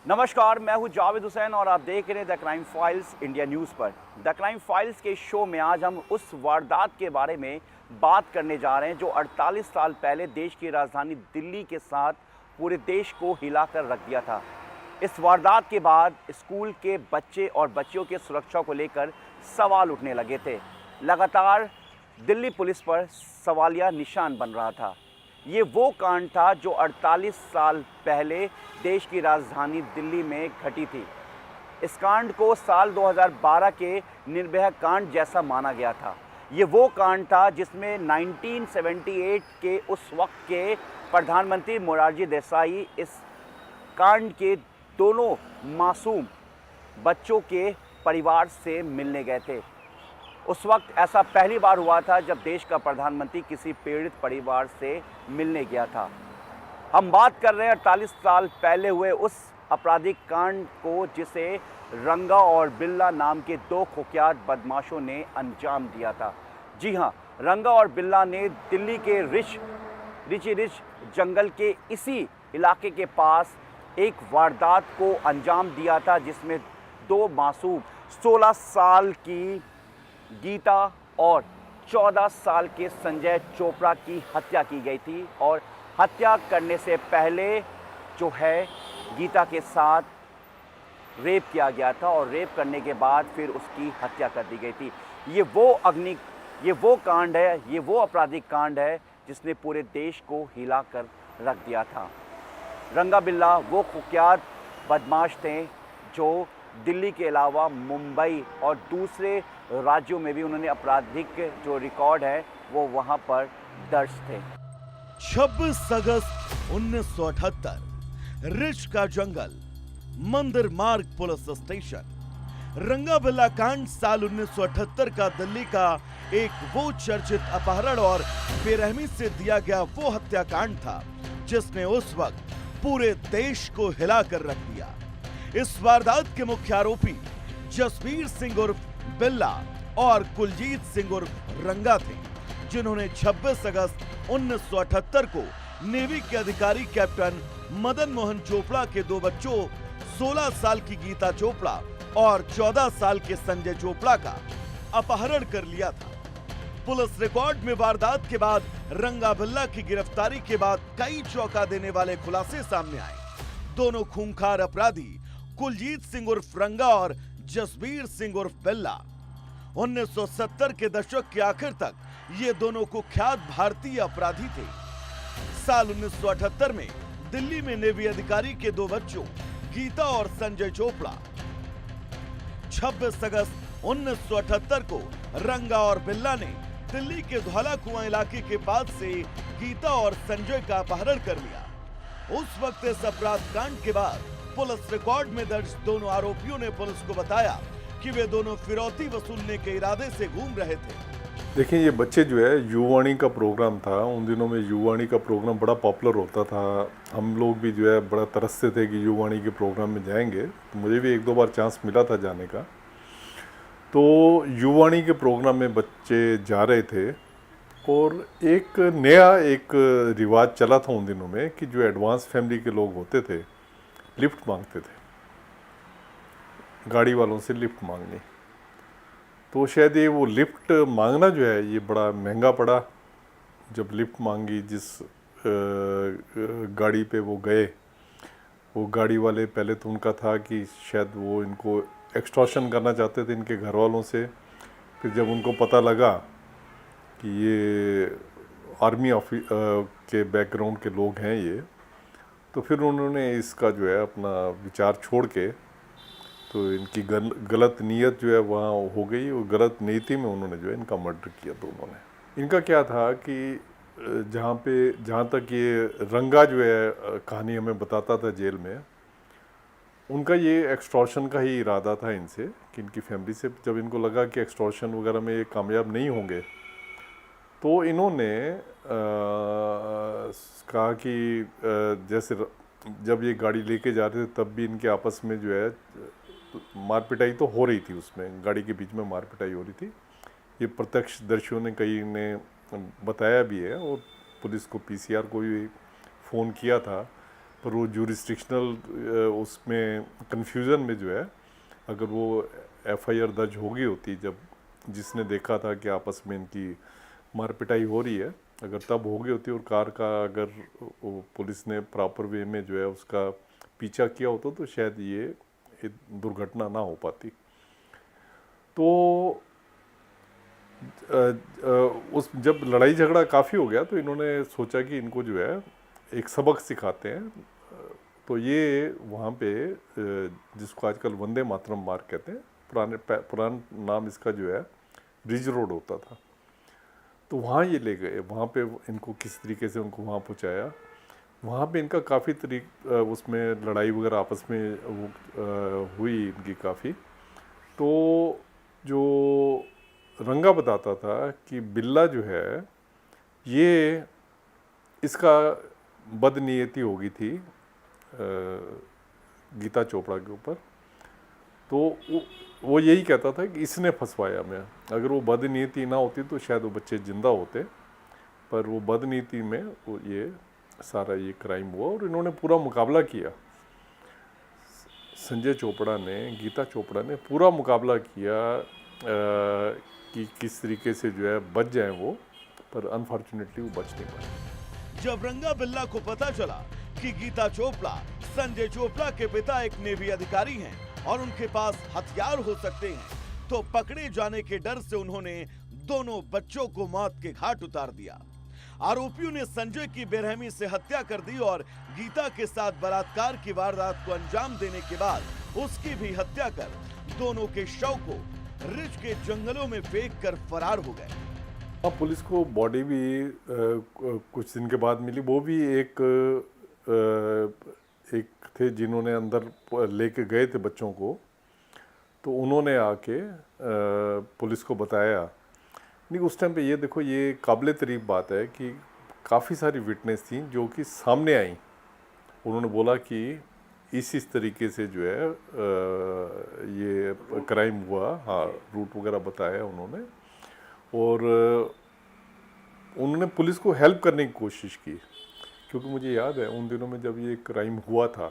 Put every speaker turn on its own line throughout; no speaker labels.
नमस्कार, मैं हूं जावेद हुसैन और आप देख रहे हैं the crime files India news पर। द क्राइम फाइल्स के शो में आज हम उस वारदात के बारे में बात करने जा रहे हैं जो 48 साल पहले देश की राजधानी दिल्ली के साथ पूरे देश को हिलाकर रख दिया था। इस वारदात के बाद स्कूल के बच्चे और बच्चियों की सुरक्षा को लेकर सवाल उठने लगे थे। लगातार दिल्ली पुलिस पर सवालिया निशान बन रहा था। ये वो कांड था जो 48 साल पहले देश की राजधानी दिल्ली में घटी थी। इस कांड को साल 2012 के निर्भया कांड जैसा माना गया था। ये वो कांड था जिसमें 1978 के उस वक्त के प्रधानमंत्री मोरारजी देसाई इस कांड के दोनों मासूम बच्चों के परिवार से मिलने गए थे। उस वक्त ऐसा पहली बार हुआ था जब देश का प्रधानमंत्री किसी पीड़ित परिवार से मिलने गया था। हम बात कर रहे हैं 48 साल पहले हुए उस आपराधिक कांड को जिसे रंगा और बिल्ला नाम के दो कुख्यात बदमाशों ने अंजाम दिया था। जी हाँ, रंगा और बिल्ला ने दिल्ली के रिची रिच जंगल के इसी इलाके के पास एक वारदात को अंजाम दिया था जिसमें दो मासूम 16 साल की गीता और 14 साल के संजय चोपड़ा की हत्या की गई थी। और हत्या करने से पहले जो है गीता के साथ रेप किया गया था और रेप करने के बाद फिर उसकी हत्या कर दी गई थी। ये वो कांड है, ये वो आपराधिक कांड है जिसने पूरे देश को हिला कर रख दिया था। रंगा बिल्ला वो कुख्यात बदमाश थे जो दिल्ली के अलावा मुंबई और दूसरे राज्यों में भी उन्होंने आपराधिक जो रिकॉर्ड है वो वहां पर दर्ज थे।
26 अगस्त 1978 रिच का जंगल, मंदिर मार्ग पुलिस स्टेशन। रंगा बिल्ला कांड साल 1978 का दिल्ली का एक वो चर्चित अपहरण और बेरहमी से दिया गया वो हत्याकांड था जिसने उस वक्त पूरे देश को हिलाकर रख दिया। इस वारदात के मुख्य आरोपी जसवीर सिंह उर्फ बिल्ला और कुलजीत सिंह उर्फ रंगा थे, जिन्होंने 26 अगस्त 1978 को नेवी के अधिकारी कैप्टन मदन मोहन चोपड़ा के दो बच्चों 16 साल की गीता चोपड़ा और 14 साल के संजय चोपड़ा का अपहरण कर लिया था। पुलिस रिकॉर्ड में वारदात के बाद रंगा बिल्ला की गिरफ्तारी के बाद कई चौंका देने वाले खुलासे सामने आए। दोनों खूंखार अपराधी कुलजीत सिंह उर्फ रंगा और जसवीर सिंह उर्फ बिल्ला 1970 के दशक के आखिर तक ये दोनों कुख्यात भारतीय अपराधी थे। साल 1978 में दिल्ली में नेवी अधिकारी के दो बच्चों गीता और संजय चोपड़ा 26 अगस्त 1978 को रंगा और बिल्ला ने दिल्ली के धौला कुआं इलाके के पास से गीता और संजय का अपहरण कर लिया। उस वक्त इस अपराध कांड के बाद पुलिस रिकॉर्ड में दर्ज दोनों आरोपियों ने पुलिस को बताया कि वे दोनों फिरौती वसूलने के इरादे से घूम रहे थे।
देखिए, ये बच्चे जो है युवाणी का प्रोग्राम था, उन दिनों में युवाणी का प्रोग्राम बड़ा पॉपुलर होता था। हम लोग भी जो है बड़ा तरसते थे कि युवाणी के प्रोग्राम में जाएंगे, तो मुझे भी एक दो बार चांस मिला था जाने का। तो युवाणी के प्रोग्राम में बच्चे जा रहे थे और एक नया रिवाज चला था उन दिनों में कि जो एडवांस फैमिली के लोग होते थे लिफ्ट मांगते थे, गाड़ी वालों से लिफ्ट मांगनी। तो शायद ये वो लिफ्ट मांगना जो है ये बड़ा महंगा पड़ा। जब लिफ्ट मांगी, जिस गाड़ी पे वो गए, वो गाड़ी वाले पहले तो उनका था कि शायद वो इनको एक्सटॉर्शन करना चाहते थे इनके घर वालों से। फिर जब उनको पता लगा कि ये आर्मी के बैकग्राउंड के लोग हैं ये, तो फिर उन्होंने इसका जो है अपना विचार छोड़ के, तो इनकी गलत नीयत जो है वहाँ हो गई और गलत नीति में उन्होंने जो है इनका मर्डर किया दोनों ने। इनका क्या था कि जहाँ तक ये रंगा जो है कहानी हमें बताता था जेल में, उनका ये एक्सटॉर्शन का ही इरादा था इनसे कि इनकी फैमिली से जब इनको लगा कि एक्सटॉर्शन वगैरह में ये कामयाब नहीं होंगे, तो इन्होंने कहा कि जैसे जब ये गाड़ी लेके जा रहे थे तब भी इनके आपस में जो है मार पिटाई तो हो रही थी, उसमें गाड़ी के बीच में मार पिटाई हो रही थी। ये प्रत्यक्षदर्शियों ने कई ने बताया भी है और पुलिस को पीसीआर को भी फ़ोन किया था, पर वो जुरिस्डिक्शनल उसमें कन्फ्यूज़न में जो है, अगर वो एफआईआर दर्ज होगी होती जब जिसने देखा था कि आपस में इनकी मार पिटाई हो रही है, अगर तब हो गई होती और कार का अगर वो पुलिस ने प्रॉपर वे में जो है उसका पीछा किया होता तो शायद ये दुर्घटना ना हो पाती। तो उस जब लड़ाई झगड़ा काफ़ी हो गया तो इन्होंने सोचा कि इनको जो है एक सबक सिखाते हैं। तो ये वहाँ पे जिसको आजकल वंदे मातरम मार्ग कहते हैं, पुराना नाम इसका जो है ब्रिज रोड होता था, तो वहाँ ये ले गए। वहाँ पे इनको किस तरीके से उनको वहाँ पहुँचाया, वहाँ पे इनका काफ़ी उसमें लड़ाई वगैरह आपस में हुई इनकी काफ़ी। तो जो रंगा बताता था कि बिल्ला जो है ये इसका बदनीयती हो गई थी गीता चोपड़ा के ऊपर, तो वो यही कहता था कि इसने फंसवाया मैं, अगर वो बदनीयति ना होती तो शायद वो बच्चे जिंदा होते, पर वो बदनीयति में वो ये सारा ये क्राइम हुआ। और इन्होंने पूरा मुकाबला किया, संजय चोपड़ा ने, गीता चोपड़ा ने पूरा मुकाबला किया कि किस तरीके से जो है बच जाए वो, पर अनफॉर्चुनेटली वो बच नहीं पाए।
जब रंगा बिल्ला को पता चला कि गीता चोपड़ा संजय चोपड़ा के पिता एक नेवी अधिकारी हैं और उनके पास हथियार हो सकते हैं, तो पकड़े जाने के डर से उन्होंने दोनों बच्चों को मौत के घाट उतार दिया। आरोपियों ने संजय की बेरहमी से हत्या कर दी और गीता के साथ बलात्कार की वारदात को अंजाम देने के बाद उसकी भी हत्या कर दोनों के शव को रिज के जंगलों में फेंक कर फरार हो गए।
अब पुलिस को बॉडी भी कुछ दिन के बाद मिली। वो भी एक थे जिन्होंने अंदर लेके गए थे बच्चों को, तो उन्होंने आके पुलिस को बताया। नहीं, उस टाइम पे ये देखो, ये काबिल तारीफ बात है कि काफ़ी सारी विटनेस थी जो कि सामने आई। उन्होंने बोला कि इस तरीके से जो है ये क्राइम हुआ, हाँ, रूट वगैरह बताया उन्होंने, और उन्होंने पुलिस को हेल्प करने की कोशिश की। क्योंकि मुझे याद है उन दिनों में जब ये क्राइम हुआ था,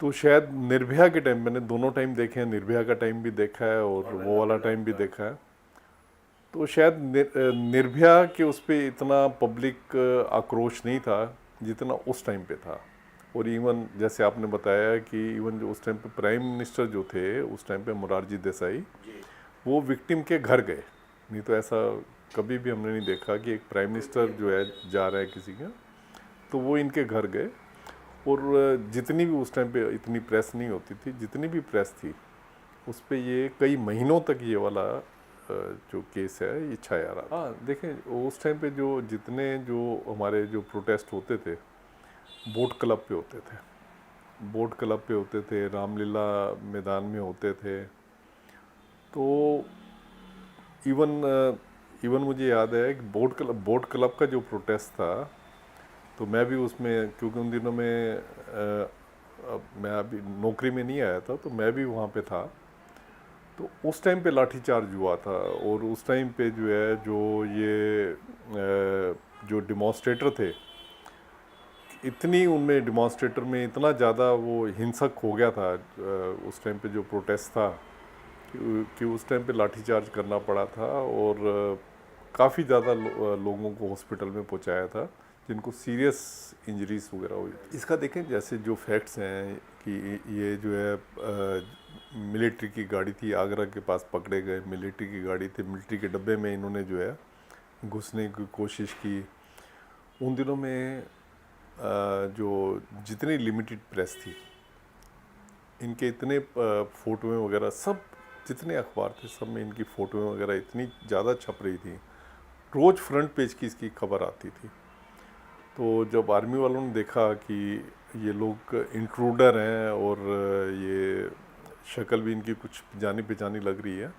तो शायद निर्भया के टाइम, मैंने दोनों टाइम देखे हैं, निर्भया का टाइम भी देखा है और वो वाला टाइम भी देखा है, तो शायद निर्भया के उस पर इतना पब्लिक आक्रोश नहीं था जितना उस टाइम पे था। और इवन जैसे आपने बताया कि इवन जो उस टाइम पे प्राइम मिनिस्टर जो थे उस टाइम पे मोरारजी देसाई, वो विक्टिम के घर गए। नहीं तो ऐसा कभी भी हमने नहीं देखा कि एक प्राइम मिनिस्टर जो है जा रहा है किसी का, तो वो इनके घर गए। और जितनी भी उस टाइम पे इतनी प्रेस नहीं होती थी, जितनी भी प्रेस थी उस पर ये कई महीनों तक ये वाला जो केस है ये छाया रहा। हाँ, देखें उस टाइम पे जितने हमारे जो प्रोटेस्ट होते थे बोट क्लब पे होते थे, बोट क्लब पे होते थे, रामलीला मैदान में होते थे। तो इवन मुझे याद है कि बोट क्लब का जो प्रोटेस्ट था, तो मैं भी उसमें, क्योंकि उन दिनों में मैं अभी नौकरी में नहीं आया था, तो मैं भी वहाँ पे था। तो उस टाइम पे लाठीचार्ज हुआ था, और उस टाइम पे जो है जो डिमॉन्स्ट्रेटर थे, इतनी उनमें डिमॉन्स्ट्रेटर में इतना ज़्यादा वो हिंसक हो गया था उस टाइम पे जो प्रोटेस्ट था कि उस टाइम पे लाठीचार्ज करना पड़ा था, और काफ़ी ज़्यादा लोगों को हॉस्पिटल में पहुंचाया था जिनको सीरियस इंजरीज वगैरह हुई। इसका देखें जैसे जो फैक्ट्स हैं कि ये जो है मिलिट्री की गाड़ी थी, आगरा के पास पकड़े गए, मिलिट्री की गाड़ी थी, मिलिट्री के डब्बे में इन्होंने जो है घुसने की कोशिश की। उन दिनों में जो जितनी लिमिटेड प्रेस थी, इनके इतने फ़ोटोएं वगैरह सब, जितने अखबार थे सब में इनकी फ़ोटोएं वगैरह इतनी ज़्यादा छप रही थी, रोज़ फ्रंट पेज की इसकी खबर आती थी। तो जब आर्मी वालों ने देखा कि ये लोग इंट्रूडर हैं और ये शक्ल भी इनकी कुछ जानी पहचानी लग रही है,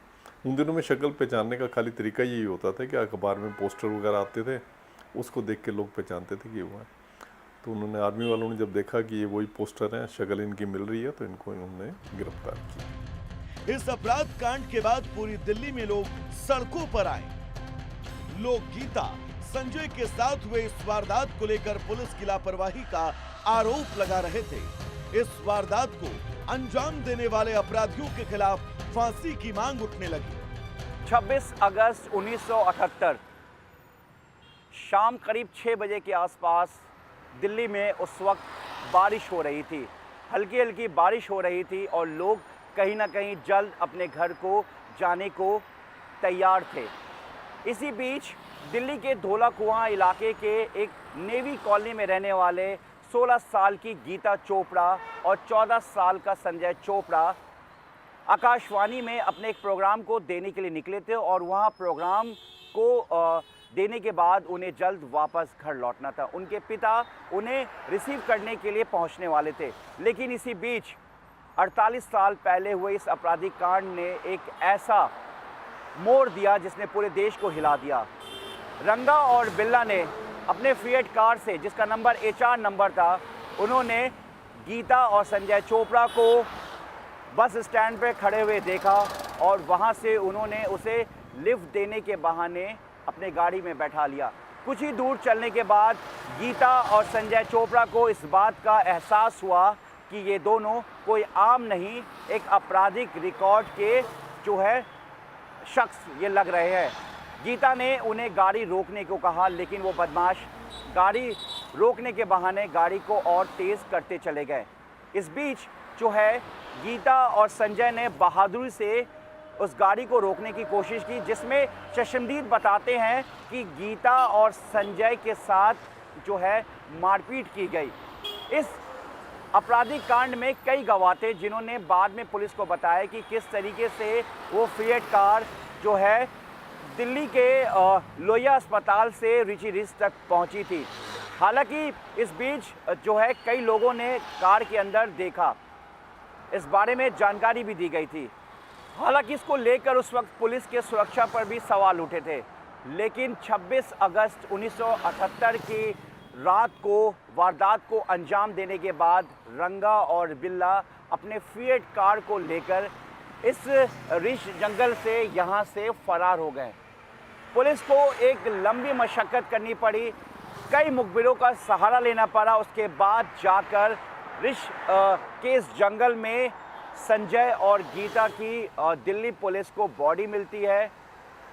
उन दिनों में शक्ल पहचानने का खाली तरीका यही होता था कि अखबार में पोस्टर वगैरह आते थे, उसको देख के लोग पहचानते थे कि वो है। तो उन्होंने, आर्मी वालों ने जब देखा कि ये वही पोस्टर हैं, शक्ल इनकी मिल रही है, तो इनको उन्होंने गिरफ्तार किया।
इस अपराध कांड के बाद पूरी दिल्ली में लोग सड़कों पर आए। लोग गीता, संजय के साथ हुए इस वारदात को लेकर पुलिस की लापरवाही का आरोप लगा रहे थे। इस वारदात को अंजाम देने वाले अपराधियों के खिलाफ फांसी की मांग उठने लगी।
26 अगस्त 1978 शाम करीब 6 बजे के आसपास दिल्ली में उस वक्त बारिश हो रही थी, हल्की हल्की बारिश हो रही थी और लोग कहीं ना कहीं जल्द अपने घर को जाने को तैयार थे। इसी बीच दिल्ली के धौला कुआं इलाके के एक नेवी कॉलोनी में रहने वाले 16 साल की गीता चोपड़ा और 14 साल का संजय चोपड़ा आकाशवाणी में अपने एक प्रोग्राम को देने के लिए निकले थे और वहाँ प्रोग्राम को देने के बाद उन्हें जल्द वापस घर लौटना था। उनके पिता उन्हें रिसीव करने के लिए पहुँचने वाले थे, लेकिन इसी बीच 48 साल पहले हुए इस आपराधिक कांड ने एक ऐसा मोड़ दिया जिसने पूरे देश को हिला दिया। रंगा और बिल्ला ने अपने फिएट कार से, जिसका नंबर HR नंबर था, उन्होंने गीता और संजय चोपड़ा को बस स्टैंड पर खड़े हुए देखा और वहां से उन्होंने उसे लिफ्ट देने के बहाने अपने गाड़ी में बैठा लिया। कुछ ही दूर चलने के बाद गीता और संजय चोपड़ा को इस बात का एहसास हुआ कि ये दोनों कोई आम नहीं, एक आपराधिक रिकॉर्ड के जो है शख्स ये लग रहे हैं। गीता ने उन्हें गाड़ी रोकने को कहा, लेकिन वो बदमाश गाड़ी रोकने के बहाने गाड़ी को और तेज़ करते चले गए। इस बीच जो है गीता और संजय ने बहादुरी से उस गाड़ी को रोकने की कोशिश की, जिसमें चश्मदीद बताते हैं कि गीता और संजय के साथ जो है मारपीट की गई। इस आपराधिक कांड में कई गवाह थे जिन्होंने बाद में पुलिस को बताया कि किस तरीके से वो फिएट कार जो है दिल्ली के लोहिया अस्पताल से रिची रिज तक पहुंची थी। हालांकि इस बीच जो है कई लोगों ने कार के अंदर देखा, इस बारे में जानकारी भी दी गई थी। हालांकि इसको लेकर उस वक्त पुलिस के सुरक्षा पर भी सवाल उठे थे, लेकिन 26 अगस्त 1978 की रात को वारदात को अंजाम देने के बाद रंगा और बिल्ला अपने फिएट कार को लेकर इस रिच जंगल से यहाँ से फरार हो गए। पुलिस को एक लंबी मशक्क़त करनी पड़ी, कई मुखबिरों का सहारा लेना पड़ा। उसके बाद जाकर रिच के इस जंगल में संजय और गीता की दिल्ली पुलिस को बॉडी मिलती है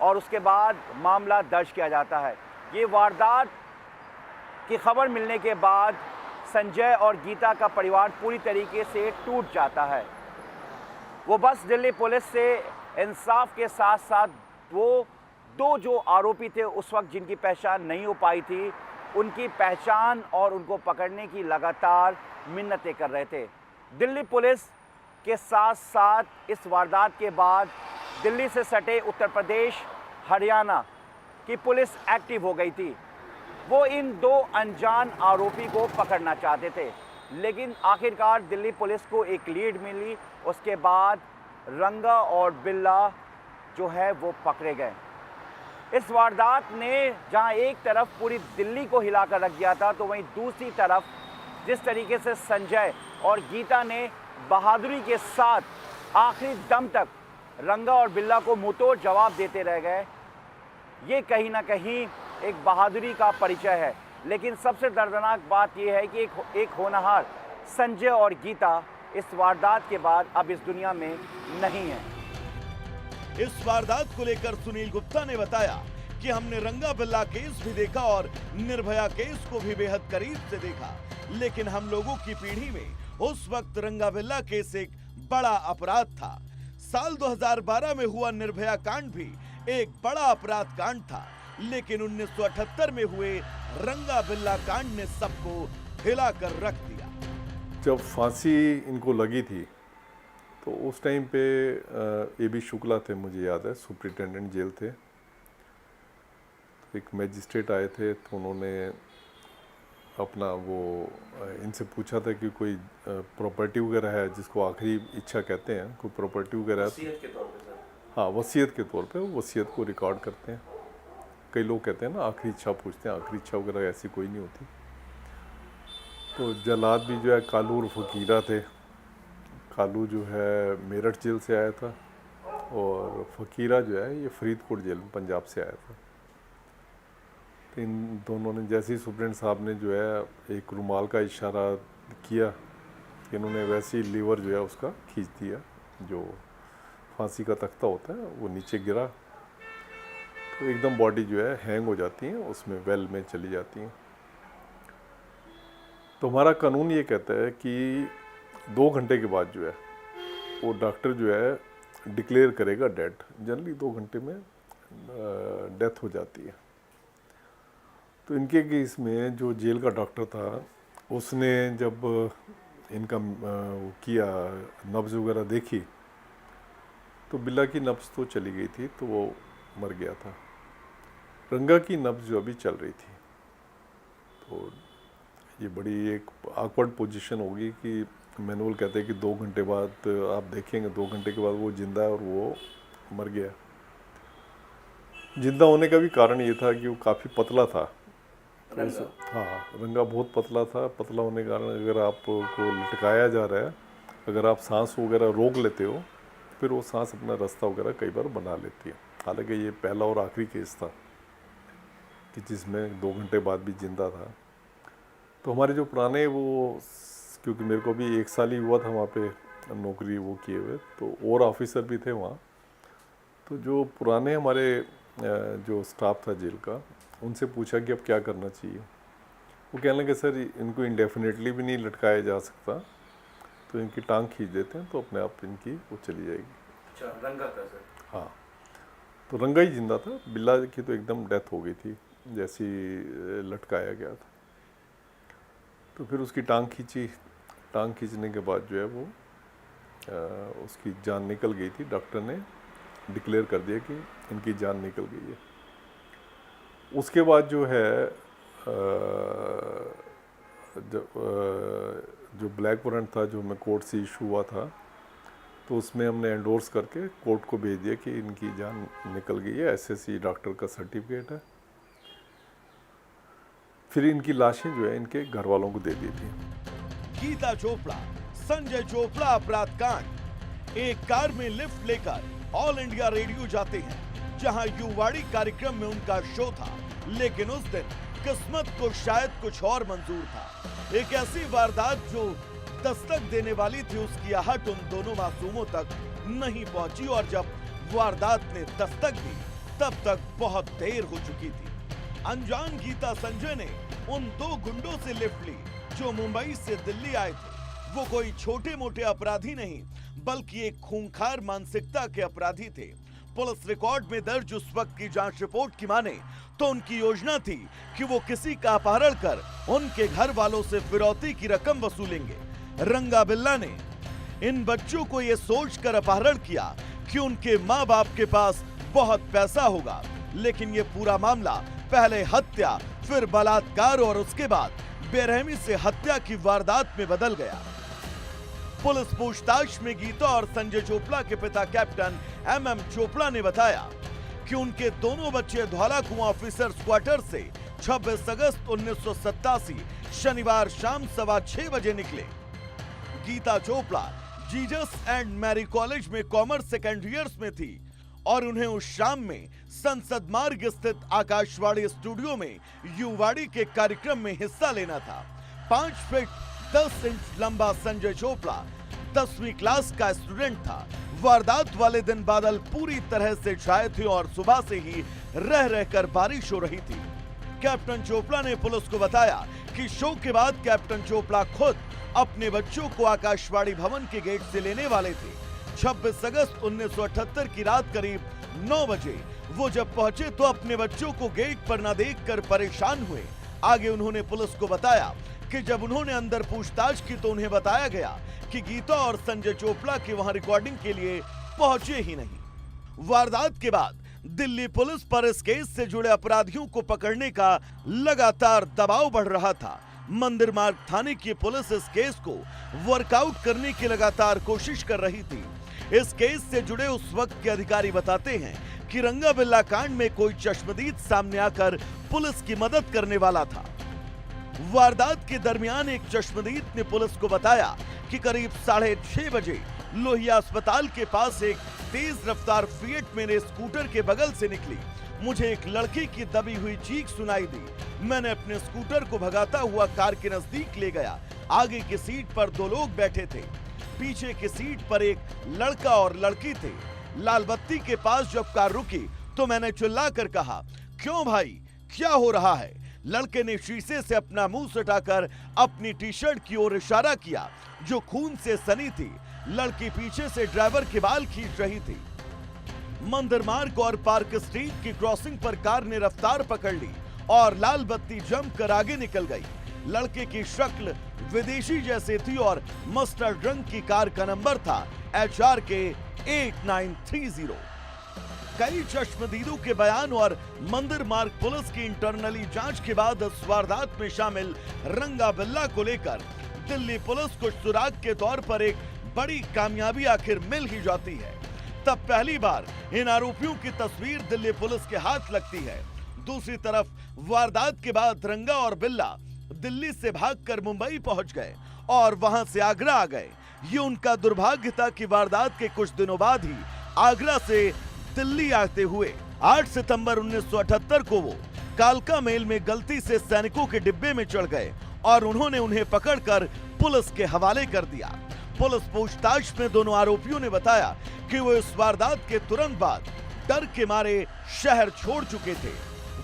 और उसके बाद मामला दर्ज किया जाता है। ये वारदात की खबर मिलने के बाद संजय और गीता का परिवार पूरी तरीके से टूट जाता है। वो बस दिल्ली पुलिस से इंसाफ के साथ साथ वो दो जो आरोपी थे उस वक्त जिनकी पहचान नहीं हो पाई थी, उनकी पहचान और उनको पकड़ने की लगातार मिन्नतें कर रहे थे। दिल्ली पुलिस के साथ साथ इस वारदात के बाद दिल्ली से सटे उत्तर प्रदेश, हरियाणा की पुलिस एक्टिव हो गई थी। वो इन दो अनजान आरोपी को पकड़ना चाहते थे, लेकिन आखिरकार दिल्ली पुलिस को एक लीड मिली। उसके बाद रंगा और बिल्ला जो है वो पकड़े गए। इस वारदात ने जहां एक तरफ पूरी दिल्ली को हिलाकर रख दिया था, तो वहीं दूसरी तरफ जिस तरीके से संजय और गीता ने बहादुरी के साथ आखिरी दम तक रंगा और बिल्ला को मुंहतोड़ जवाब देते रह गए, ये कहीं ना कहीं एक बहादुरी का परिचय है। लेकिन सबसे दर्दनाक बात यह है कि एक होनहार संजय और गीता इस वारदात के बाद अब इस दुनिया में नहीं है।
इस वारदात को लेकर सुनील गुप्ता ने बताया कि हमने रंगा बिल्ला केस भी देखा और निर्भया केस को भी बेहद करीब से देखा, लेकिन हम लोगों की पीढ़ी में उस वक्त रंगा बिल्ला केस एक बड़ा अपराध था। साल 2012 में हुआ निर्भया कांड भी एक बड़ा अपराध कांड था, लेकिन 1978 में हुए रंगा बिल्ला कांड ने सबको हिलाकर रख दिया।
जब फांसी इनको लगी थी तो उस टाइम पे AB शुक्ला थे, मुझे याद है, सुपरिटेंडेंट जेल थे। एक मैजिस्ट्रेट आए थे तो उन्होंने अपना वो इनसे पूछा था कि कोई प्रॉपर्टी वगैरह है, जिसको आखिरी इच्छा कहते हैं, कोई प्रॉपर्टी वगैरह। वसीयत के तौर पे सर। हाँ, वसीयत के तौर पे वसीयत को रिकॉर्ड करते हैं। कई लोग कहते हैं ना आखिरी इच्छा पूछते हैं, आखिरी इच्छा वगैरह ऐसी कोई नहीं होती। तो जल्लाद भी जो है कालू और फकीरा थे। कालू जो है मेरठ जेल से आया था और फकीरा जो है ये फरीदकोट जेल पंजाब से आया था। तो इन दोनों ने जैसे ही सुप्रिटेंडेंट साहब ने जो है एक रुमाल का इशारा किया कि इन्होंने वैसे ही लीवर जो है उसका खींच दिया, जो फांसी का तख्ता होता है वो नीचे गिरा, तो एकदम बॉडी जो है हैंग हो जाती है, उसमें वेल में चली जाती हैं। तो हमारा कानून ये कहता है कि 2 घंटे के बाद जो है वो डॉक्टर जो है डिक्लेयर करेगा डेड। जनरली 2 घंटे में डेथ हो जाती है। तो इनके केस में जो जेल का डॉक्टर था उसने जब इनका वो किया, नब्ज़ वगैरह देखी, तो बिल्ला की नब्ज़ तो चली गई थी, तो वो मर गया था। रंगा की नब्ज़ जो अभी चल रही थी। तो ये बड़ी एक awkward पोजीशन होगी कि मैनुअल कहते हैं कि 2 घंटे बाद आप देखेंगे, 2 घंटे के बाद वो जिंदा है और वो मर गया। जिंदा होने का भी कारण ये था कि वो काफ़ी पतला था। तो हाँ, रंगा बहुत पतला था। पतला होने के कारण अगर आपको लटकाया जा रहा है, अगर आप सांस वगैरह रोक लेते हो, फिर वो सांस अपना रास्ता वगैरह कई बार बना लेती है। हालांकि ये पहला और आखिरी केस था कि जिसमें 2 घंटे बाद भी जिंदा था। तो हमारे जो पुराने वो, क्योंकि मेरे को भी 1 साल ही हुआ था वहाँ पे नौकरी वो किए हुए, तो और ऑफिसर भी थे वहाँ। तो जो पुराने हमारे जो स्टाफ था जेल का, उनसे पूछा कि अब क्या करना चाहिए। वो कहने लगे सर इनको इंडेफिनेटली भी नहीं लटकाया जा सकता, तो इनकी टांग खींच देते हैं तो अपने आप इनकी वो चली जाएगी।
अच्छा, रंगा था सर?
हाँ, तो रंगा ही जिंदा था। बिल्ला की तो एकदम डेथ हो गई थी जैसी लटकाया गया था। तो फिर उसकी टांग खींची। टांग खींचने के बाद जो है वो उसकी जान निकल गई थी। डॉक्टर ने डिक्लेयर कर दिया कि इनकी जान निकल गई है। उसके बाद जो है जो ब्लैक वारंट था जो हमें कोर्ट से इशू हुआ था, तो उसमें हमने एंडोर्स करके कोर्ट को भेज दिया कि इनकी जान निकल गई है, एसएससी डॉक्टर का सर्टिफिकेट है। फिर इनकी लाशें जो है इनके घर वालों को दे दी थी।
गीता चोपड़ा, संजय चोपड़ा अपराध कांड। एक कार में लिफ्ट लेकर ऑल इंडिया रेडियो जाते हैं, जहां युवाड़ी कार्यक्रम में उनका शो था, लेकिन उस दिन किस्मत को शायद कुछ और मंजूर था। एक ऐसी वारदात जो दस्तक देने वाली थी, उसकी आहट उन दोनों मासूमों तक नहीं पहुंची, और जब वारदात ने दस्तक दी तब तक बहुत देर हो चुकी थी। अनजान गीता संजय ने उन 2 गुंडों से लिफ्ट ली जो मुंबई से दिल्ली आए थे। वो कोई छोटे मोटे अपराधी नहीं, बल्कि एक खूंखार मानसिकता के अपराधी थे। पुलिस रिकॉर्ड में दर्ज उस वक्त की जांच रिपोर्ट की माने तो उनकी योजना थी कि वो किसी का अपहरण कर उनके घर वालों से फिरौती की रकम वसूलेंगे। रंगा बिल्ला ने इन बच्चों को ये सोचकर अपहरण किया कि उनके माँ बाप के पास बहुत पैसा होगा, लेकिन ये पूरा मामला पहले हत्या, फिर बलात्कार और उसके बाद बेरहमी से हत्या की वारदात में बदल गया। पुलिस पूछताछ में गीता और संजय चोपड़ा के पिता कैप्टन MM चोपड़ा ने बताया कि उनके दोनों बच्चे धौला कुआं ऑफिसर्स क्वार्टर से 26 अगस्त 1987 शनिवार शाम 6:15 बजे निकले। Geeta Chopra Jesus and Mary college में कॉमर्स सेकेंड ईयर्स में थी और उन्हें उस शाम में संसद मार्ग स्थित आकाशवाणी स्टूडियो में युवाड़ी के कार्यक्रम में हिस्सा लेना था। 5 फीट 10 इंच लंबा संजय चोपड़ा 10वीं क्लास का स्टूडेंट था। वारदात वाले दिन बादल पूरी तरह से छाए थे और सुबह से ही रह रहकर बारिश हो रही थी। कैप्टन चोपड़ा ने पुलिस को बताया कि शो के बाद कैप्टन चोपड़ा खुद अपने बच्चों को आकाशवाणी भवन के गेट से लेने वाले थे। 26 अगस्त 1978 की रात करीब 9 बजे वो जब पहुंचे तो अपने बच्चों को गेट पर न देखकर परेशान हुए। आगे उन्होंने पुलिस को बताया कि जब उन्होंने अंदर पूछताछ की तो उन्हें बताया गया कि गीता और संजय चोपड़ा के वहां रिकॉर्डिंग के लिए पहुंचे ही नहीं। वारदात के बाद दिल्ली पुलिस पर इस केस से जुड़े अपराधियों को पकड़ने का लगातार दबाव बढ़ रहा था। मंदिर मार्ग थाने की पुलिस इस केस को वर्कआउट करने की लगातार कोशिश कर रही थी। इस केस से जुड़े उस वक्त के अधिकारी बताते हैं कि रंगा बिल्ला कांड में कोई चश्मदीद सामने आकर पुलिस की मदद करने वाला था। वारदात के दरमियान एक चश्मदीद ने पुलिस को बताया कि करीब 6:30 बजे लोहिया अस्पताल के पास एक तेज रफ्तार फिएट मेरे स्कूटर के बगल से निकली। मुझे एक लड़की की दबी हुई चीख सुनाई दी। मैंने अपने स्कूटर को भगाता हुआ कार के नजदीक ले गया। आगे की सीट पर 2 लोग बैठे थे, पीछे की सीट पर एक लड़का और लड़की थे। लाल बत्ती के पास जब कार रुकी तो मैंने चिल्लाकर कहा, क्यों भाई, क्या हो रहा है? लड़के ने शीशे से अपना मुंह सटाकर अपनी टी शर्ट की ओर इशारा किया जो खून से सनी थी। लड़की पीछे से ड्राइवर के बाल खींच रही थी। मंदिर मार्ग और पार्क स्ट्रीट की क्रॉसिंग पर कार ने रफ्तार पकड़ ली और लाल बत्ती जमकर आगे निकल गई। लड़के की शक्ल विदेशी जैसे थी और मस्टर्ड रंग की कार का नंबर था HRK 8930। कई चश्मदीदों के बयान और मंदिर मार्ग पुलिस की इंटरनली जांच के बाद इस वारदात में शामिल रंगा बिल्ला को लेकर दिल्ली पुलिस को सुराग के तौर पर एक बड़ी कामयाबी आखिर मिल ही जाती है। तब पहली बार इन आरोपियों की तस्वीर दिल्ली पुलिस के हाथ लगती है। दूसरी तरफ वारदात के बाद रंगा और बिल्ला दिल्ली से भागकर मुंबई पहुंच गए और वहां से आगरा आ गए। ये उनका दुर्भाग्य था कि वारदात के कुछ दिनों बाद ही आगरा से दिल्ली आते हुए 8 सितंबर 1978 को वो कालका मेल में गलती से सैनिकों के डिब्बे में चढ़ गए और उन्होंने उन्हें पकड़कर पुलिस के हवाले कर दिया। पुलिस पूछताछ में दोनों आरोपियों ने बताया कि वो इस वारदात के तुरंत बाद डर के मारे शहर छोड़ चुके थे।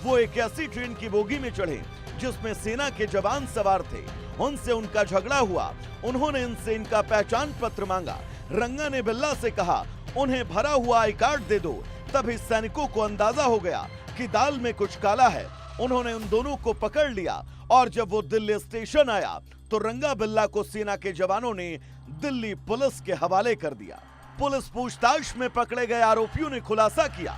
वो एक ऐसी ट्रेन की बोगी में चढ़े जिसमें सेना के जवान सवार थे। उनसे उनका झगड़ा हुआ। उन्होंने इनसे इनका पहचान पत्र मांगा। रंगा ने बिल्ला से कहा, उन्हें भरा हुआ आई कार्ड दे दो। तभी सैनिकों को अंदाजा हो गया कि दाल में कुछ काला है। उन्होंने उन दोनों को पकड़ लिया और जब वो दिल्ली स्टेशन आया तो रंगा बिल्ला को सेना के जवानों ने दिल्ली पुलिस के हवाले कर दिया। पुलिस पूछताछ में पकड़े गए आरोपियों ने खुलासा किया,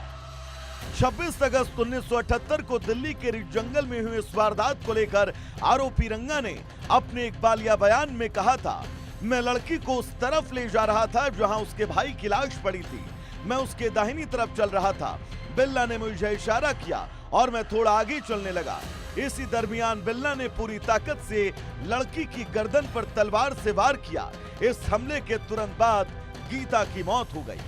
26 अगस्त 1978 को दिल्ली के रिज जंगल में हुए इस वारदात को लेकर आरोपी रंगा ने अपने एक बालिया बयान में कहा था, मैं लड़की को उस तरफ ले जा रहा था जहां उसके भाई की लाश पड़ी थी। मैं उसके दाहिनी तरफ चल रहा था। बिल्ला ने मुझे इशारा किया और मैं थोड़ा आगे चलने लगा। इसी दरमियान बिल्ला ने पूरी ताकत से लड़की की गर्दन पर तलवार से वार किया। इस हमले के तुरंत बाद गीता की मौत हो गई।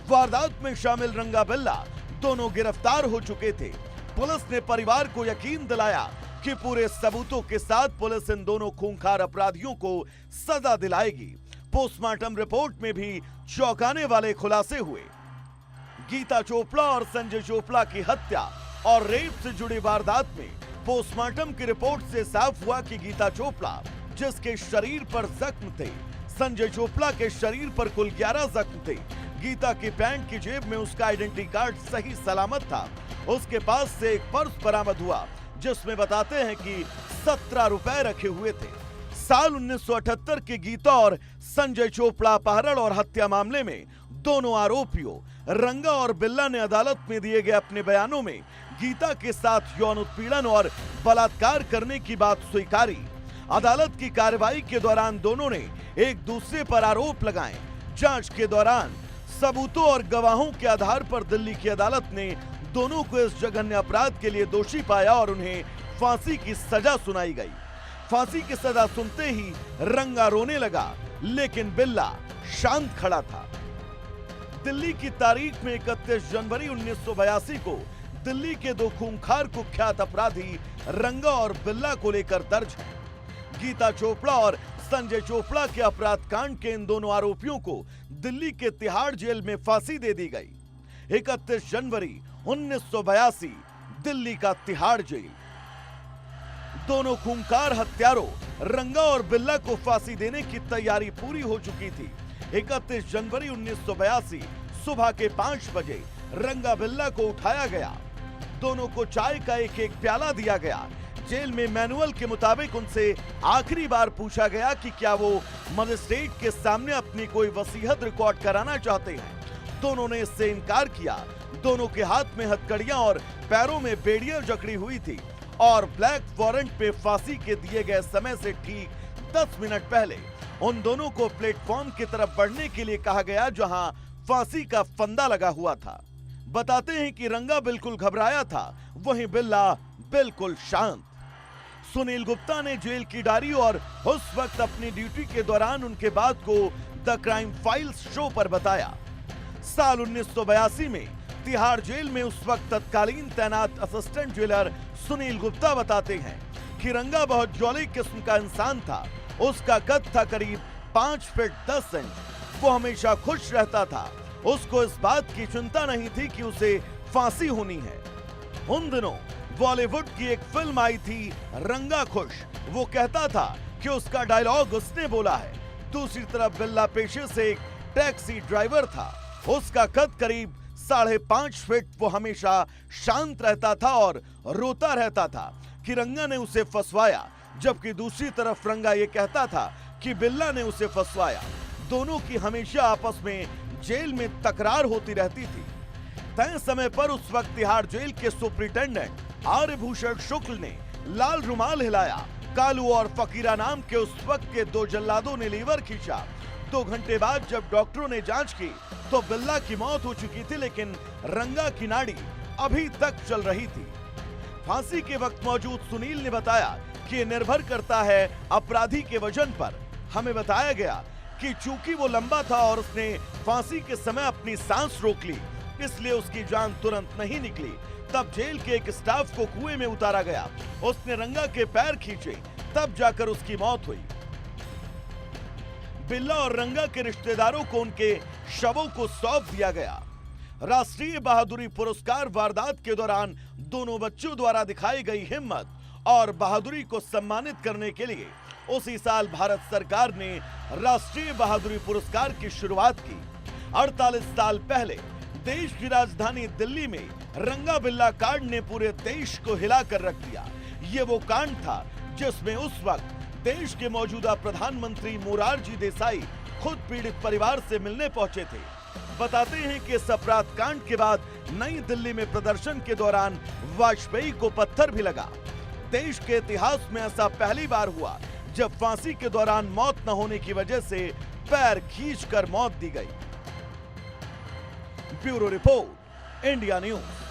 वारदात में शामिल रंगा बिल्ला दोनों गिरफ्तार हो चुके थे। पुलिस ने परिवार को यकीन दिलाया कि पूरे सबूतों के साथ पुलिस इन दोनों खूंखार अपराधियों को सजा दिलाएगी। पोस्टमार्टम रिपोर्ट में भी चौंकाने वाले खुलासे हुए। गीता चोपड़ा और संजय चोपड़ा की हत्या और रेप से जुड़ी वारदात में पोस्टमार्टम की रिपोर्ट से साफ हुआ कि गीता चोपड़ा जिसके शरीर पर जख्म थे, संजय चोपड़ा के शरीर पर कुल 11 जख्म थे। गीता की पैंट की जेब में उसका आइडेंटिटी कार्ड सही सलामत था। उसके पास से एक पर्स बरामद हुआ जिसमें बताते हैं कि 17 रुपए रखे हुए थे। साल 1978 के गीता और संजय चोपड़ा अपहरण और हत्या मामले में दोनों आरोपियों रंगा और बिल्ला ने अदालत में दिए गए अपने बयानों में गीता के साथ यौन उत्पीड़न और बलात्कार करने की बात स्वीकारी। अदालत की कार्रवाई के दौरान दोनों ने एक दूसरे पर आरोप लगाए। जांच के दौरान सबूतों और गवाहों के आधार पर दिल्ली की अदालत ने दोनों को इस जघन्य अपराध के लिए दोषी पाया और उन्हें फांसी की सजा सुनाई गई। फांसी की सजा सुनते ही रंगा रोने लगा, लेकिन बिल्ला शांत खड़ा था। दिल्ली की तारीख में 31 जनवरी 1982 को दिल्ली के दो खूंखार कुख्यात अपराधी रंगा और बिल्ला को लेकर दर्ज है। गीता चोपड़ा और संजय चोपड़ा के अपराध कांड के इन दोनों आरोपियों को दिल्ली के तिहाड़ जेल में फांसी दे दी गई। 31 जनवरी 1982 दिल्ली का तिहाड़ जेल। दोनों खूंखार हत्यारों रंगा और बिल्ला को फांसी देने की तैयारी पूरी हो चुकी थी। 31 जनवरी 1982 सुबह के 5 बजे रंगा बिल्ला को उठाया गया। दोनों को चाय का एक एक प्याला दिया गया। जेल में मैनुअल के मुताबिक उनसे आखिरी बार पूछा गया कि क्या वो मजिस्ट्रेट के सामने अपनी कोई वसीयत रिकॉर्ड कराना चाहते हैं। दोनों ने इससे इनकार किया। दोनों के हाथ में हथकड़ियां और पैरों में बेड़ियां जकड़ी हुई थी और ब्लैक वारंट पे फांसी के दिए गए समय से ठीक 10 मिनट पहले उन दोनों को प्लेटफॉर्म की तरफ बढ़ने के लिए कहा गया जहां फांसी का फंदा लगा हुआ था। बताते हैं कि रंगा बिल्कुल घबराया था, वहीं बिल्ला बिल्कुल शांत। सुनील गुप्ता ने जेल की डायरी और उस वक्त अपनी ड्यूटी के दौरान उनके बात को द क्राइम फाइल्स शो पर बताया। साल 1982 में तिहाड़ जेल में उस वक्त तत्कालीन तैनात असिस्टेंट जेलर सुनील गुप्ता बताते हैं कि रंगा बहुत जॉली किस्म का इंसान था। उसका कद था करीब 5 फीट 10 इंच। वो हमेशा खुश रहता था। उसको इस बात की चिंता नहीं थी कि उसे फांसी होनी है। उन दिनों बॉलीवुड की एक फिल्म आई थी रंगा खुश। वो कहता था कि उसका डायलॉग उसने बोला है। दूसरी तरफ बिल्ला पेशे से एक टैक्सी ड्राइवर था। उसका कद करीब 5.5 फीट। वो हमेशा शांत रहता था और रोता रहता था कि रंगा ने उसे फंसवाया, जबकि दूसरी तरफ रंगा ये कहता था कि बिल्ला ने उसे फंसवाया। दोनों की हमेशा आपस में जेल में तकरार होती रहती थी। तय समय पर उस वक्त तिहाड़ जेल के सुपरिटेंडेंट आर्यभूषण शुक्ल ने लाल रुमाल हिलाया। कालू और फकीरा नाम के उस वक्त के 2 जल्लादों ने लीवर खींचा। 2 घंटे बाद जब डॉक्टरों ने जांच की तो बिल्ला की मौत हो चुकी थी, लेकिन रंगा की नाड़ी अभी तक चल रही थी। फांसी के वक्त मौजूद सुनील ने बताया कि ये निर्भर करता है अपराधी के वजन पर। हमें बताया गया कि चूंकि वो लंबा था और उसने फांसी के समय अपनी सांस रोक ली, इसलिए उसकी जान तुरंत नहीं निकली। तब जेल के एक स्टाफ को कुएं में उतारा गया। उसने रंगा के पैर खींचे, तब जाकर उसकी मौत हुई। बिल्ला और रंगा के रिश्तेदारों को उनके शवों को सौंप दिया गया। राष्ट्रीय बहादुरी पुरस्कार वारदात के दौरान दोनों बच्चों द्वारा दिखाई गई हिम्मत और बहादुरी को सम्मानित करने के लिए उसी साल भारत सरकार ने राष्ट्रीय बहादुरी पुरस्कार की शुरुआत की। 48 साल पहले देश की राजधानी दिल्ली में रंगा बिल्ला कांड ने पूरे देश को हिलाकर रख दिया। ये वो कांड था जिसमें उस वक्त देश के मौजूदा प्रधानमंत्री मोरारजी देसाई खुद पीड़ित परिवार से मिलने पहुंचे थे। बताते हैं कि इस अपराध कांड के बाद नई दिल्ली में प्रदर्शन के दौरान वाजपेयी को पत्थर भी लगा। देश के इतिहास में ऐसा पहली बार हुआ जब फांसी के दौरान मौत न होने की वजह से पैर खींचकर मौत दी गई। Bureau report, India news.